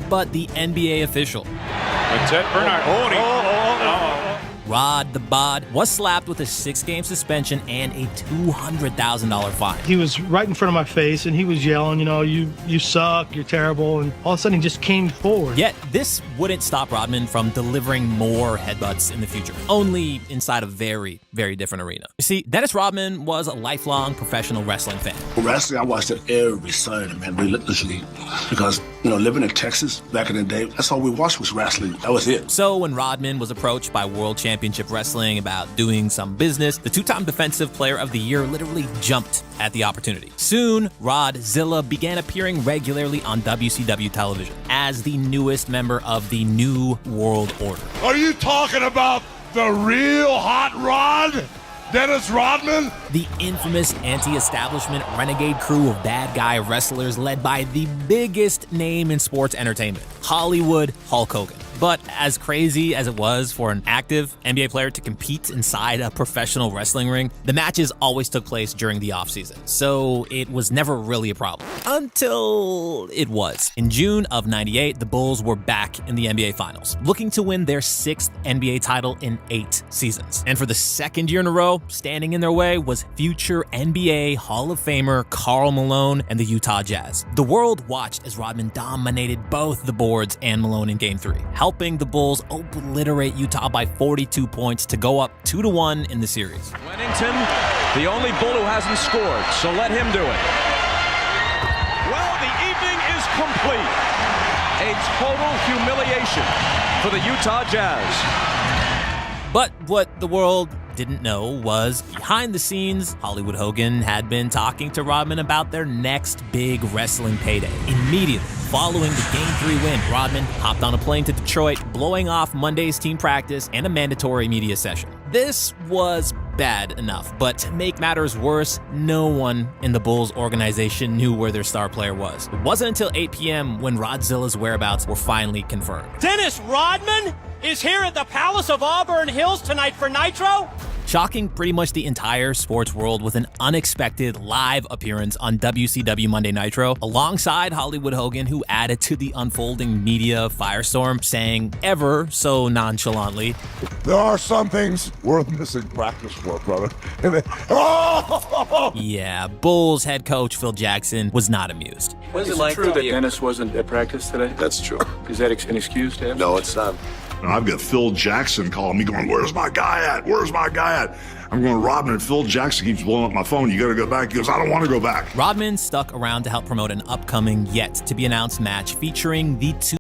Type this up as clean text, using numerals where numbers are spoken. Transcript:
but the NBA official. Ted Bernard. Rod the Bod was slapped with a 6-game suspension and a $200,000 fine. He was right in front of my face, and he was yelling, you suck, you're terrible, and all of a sudden he just came forward. Yet, this wouldn't stop Rodman from delivering more headbutts in the future, only inside a very, very different arena. You see, Dennis Rodman was a lifelong professional wrestling fan. Wrestling, I watched it every Sunday, man, religiously, because, living in Texas back in the day, that's all we watched was wrestling. That was it. So when Rodman was approached by World Championship Wrestling about doing some business, the 2-time Defensive Player of the Year literally jumped at the opportunity. Soon, Rodzilla began appearing regularly on WCW television as the newest member of the New World Order. Are you talking about the real hot rod? Dennis Rodman? The infamous anti-establishment renegade crew of bad guy wrestlers led by the biggest name in sports entertainment, Hollywood Hulk Hogan. But as crazy as it was for an active NBA player to compete inside a professional wrestling ring, the matches always took place during the offseason, so it was never really a problem. Until it was. In June of '98, the Bulls were back in the NBA Finals, looking to win their 6th NBA title in 8 seasons. And for the second year in a row, standing in their way was future NBA Hall of Famer Karl Malone and the Utah Jazz. The world watched as Rodman dominated both the boards and Malone in Game 3, helping the Bulls obliterate Utah by 42 points to go up 2-1 in the series. Wennington, the only Bull who hasn't scored, so let him do it. Well, the evening is complete. A total humiliation for the Utah Jazz. But what the world didn't know was, behind the scenes, Hollywood Hogan had been talking to Rodman about their next big wrestling payday. Immediately following the Game 3 win, Rodman hopped on a plane to Detroit, blowing off Monday's team practice and a mandatory media session. This was bad enough, but to make matters worse, no one in the Bulls organization knew where their star player was. It wasn't until 8 p.m. when Rodzilla's whereabouts were finally confirmed. Dennis Rodman is here at the Palace of Auburn Hills tonight for Nitro? Shocking pretty much the entire sports world with an unexpected live appearance on WCW Monday Nitro, alongside Hollywood Hogan, who added to the unfolding media firestorm, saying ever so nonchalantly, There are some things worth missing practice for, brother. Yeah, Bulls head coach Phil Jackson was not amused. Was it true that Dennis wasn't at practice today? That's true. Is that an excuse to him? No, it's not. And I've got Phil Jackson calling me going, where's my guy at? Where's my guy at? I'm going, Rodman, and Phil Jackson keeps blowing up my phone. You got to go back. He goes, I don't want to go back. Rodman stuck around to help promote an upcoming yet-to-be-announced match featuring the two